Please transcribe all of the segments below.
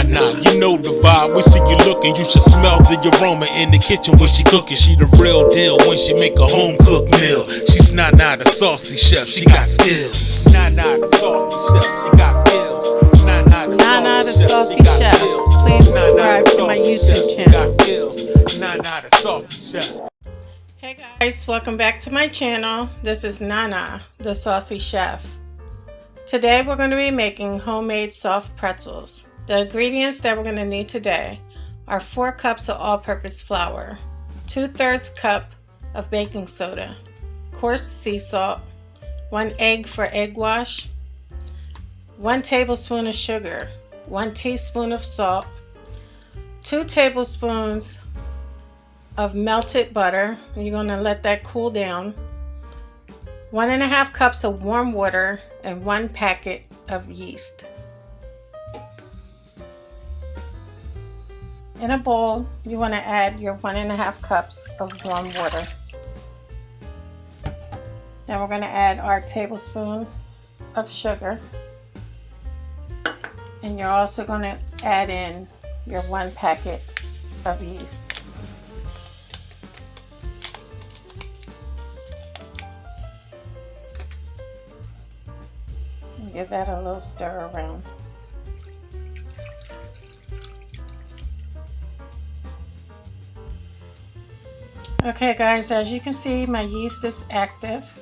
Nana, you know the vibe. We see you looking, you should smell the aroma in the kitchen when she cooking. She the real deal when she make a home cooked meal. She's Nana the saucy chef, she got skills. Nana the saucy chef, she got skills. Nana the Saucy Chef. Please subscribe to my YouTube channel. Nana the Saucy Chef. Hey guys, welcome back to my channel. This is Nana the Saucy Chef. Today we're going to be making homemade soft pretzels. The ingredients that we're going to need today are 4 cups of all-purpose flour, 2/3 cup of baking soda, coarse sea salt, 1 egg for egg wash, 1 tablespoon of sugar, 1 teaspoon of salt, 2 tablespoons of melted butter. You're going to let that cool down. 1.5 cups of warm water and 1 packet of yeast. In a bowl, you want to add your 1.5 cups of warm water. Then we're going to add our tablespoon of sugar. And you're also going to add in your 1 packet of yeast. Give that a little stir around. Okay guys, as you can see, my yeast is active.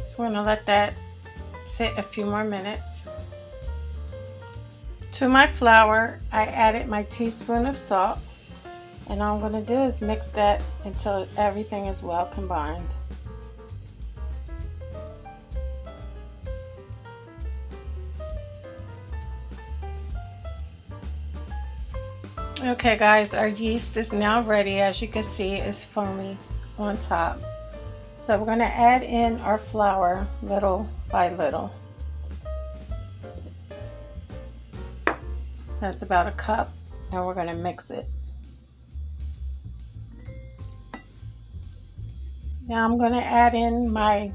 So we're going to let that sit a few more minutes. To my flour, I added my teaspoon of salt, and all I'm going to do is mix that until everything is well combined. Okay guys, our yeast is now ready. As you can see, it's foamy on top. So we're going to add in our flour little by little. That's about 1 cup, and we're going to mix it. Now I'm going to add in my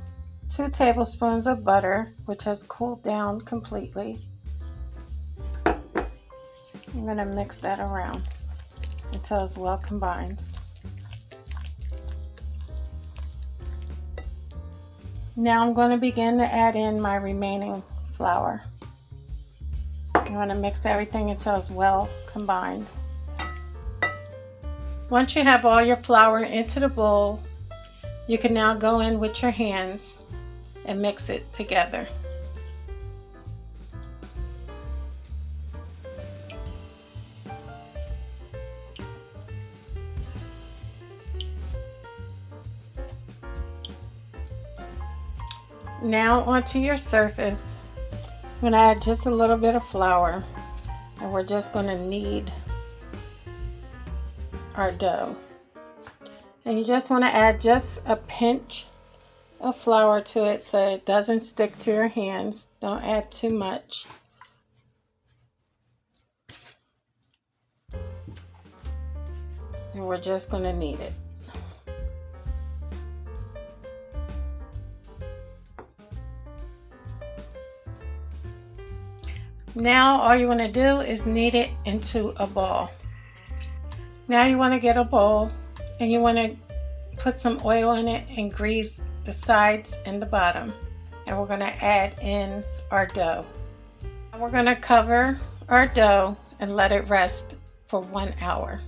2 tablespoons of butter, which has cooled down completely. I'm going to mix that around until it's well combined. Now I'm going to begin to add in my remaining flour. You want to mix everything until it's well combined. Once you have all your flour into the bowl, you can now go in with your hands and mix it together. Now onto your surface, I'm going to add just a little bit of flour, and we're just going to knead our dough. And you just want to add just a pinch of flour to it so it doesn't stick to your hands. Don't add too much. And we're just going to knead it. Now all you want to do is knead it into a ball. Now you want to get a bowl, and you want to put some oil in it and grease the sides and the bottom. And we're going to add in our dough. We're going to cover our dough and let it rest for 1 hour.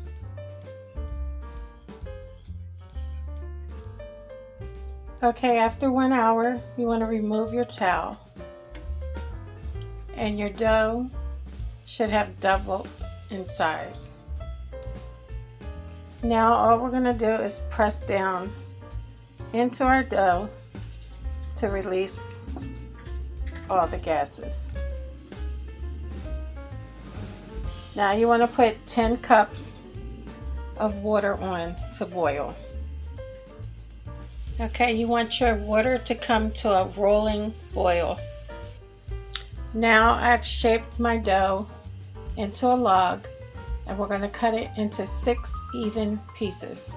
Okay, after 1 hour, you want to remove your towel. And your dough should have doubled in size. Now all we're going to do is press down into our dough to release all the gases. Now you want to put 10 cups of water on to boil. Okay, you want your water to come to a rolling boil. Now I've shaped my dough into a log, and we're going to cut it into 6 even pieces.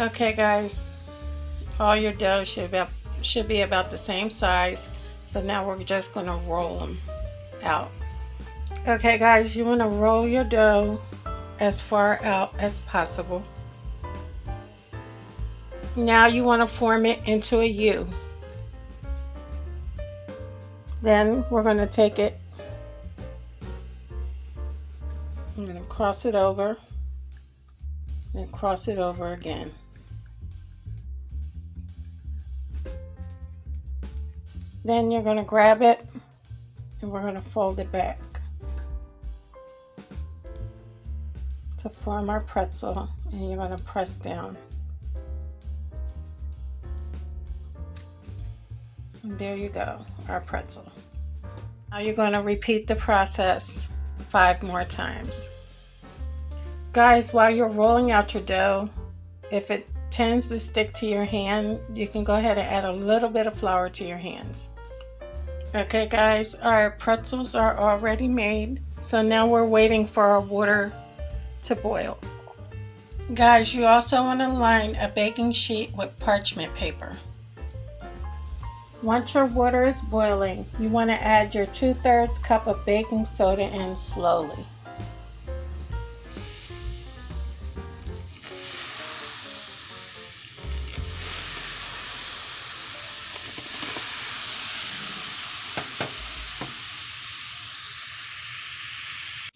Okay guys, all your dough should be about the same size. So now we're just going to roll them out. Okay guys, you want to roll your dough as far out as possible. Now you want to form it into a U. Then we're going to take it, I'm going to cross it over and cross it over again. Then you're going to grab it and we're going to fold it back to form our pretzel, and you're going to press down. And there you go, our pretzel. Now you're going to repeat the process 5 more times. Guys, while you're rolling out your dough, if it tends to stick to your hand, you can go ahead and add a little bit of flour to your hands. Okay guys, our pretzels are already made, so now we're waiting for our water to boil. Guys, you also want to line a baking sheet with parchment paper. Once your water is boiling, you want to add your 2/3 cup of baking soda in slowly.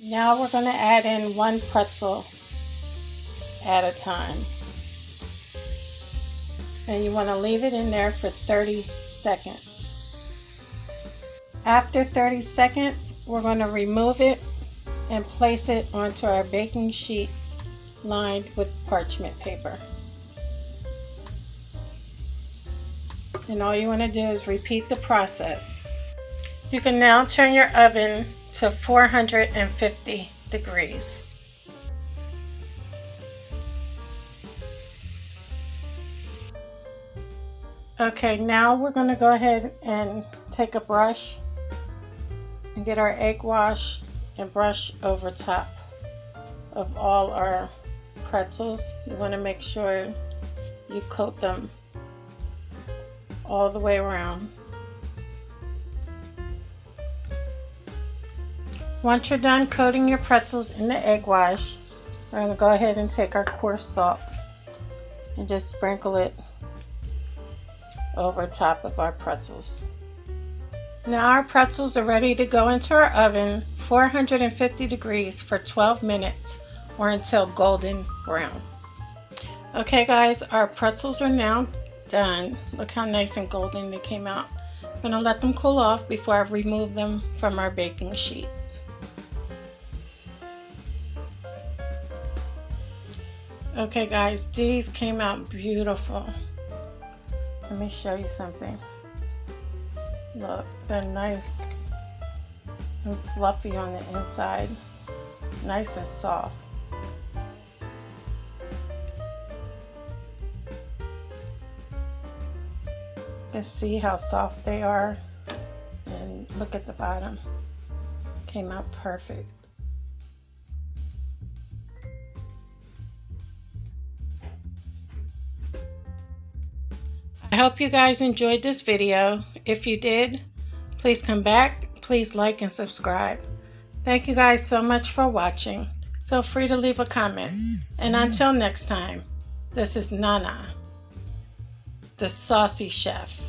Now we're going to add in 1 pretzel at a time. And you want to leave it in there for 30 seconds. After 30 seconds, we're going to remove it and place it onto our baking sheet lined with parchment paper. And all you want to do is repeat the process. You can now turn your oven to 450 degrees. Okay, now we're going to go ahead and take a brush and get our egg wash and brush over top of all our pretzels. You want to make sure you coat them all the way around. Once you're done coating your pretzels in the egg wash, we're going to go ahead and take our coarse salt and just sprinkle it over top of our pretzels. Now our pretzels are ready to go into our oven, 450 degrees for 12 minutes or until golden brown. Okay guys, our pretzels are now done. Look how nice and golden they came out. I'm going to let them cool off before I remove them from our baking sheet. Okay guys, these came out beautiful. Let me show you something. Look, they're nice and fluffy on the inside. Nice and soft. Let's see how soft they are. And look at the bottom. Came out perfect. I hope you guys enjoyed this video. If you did, please come back. Please like and subscribe. Thank you guys so much for watching. Feel free to leave a comment. And until next time, this is Nana, the Saucy Chef.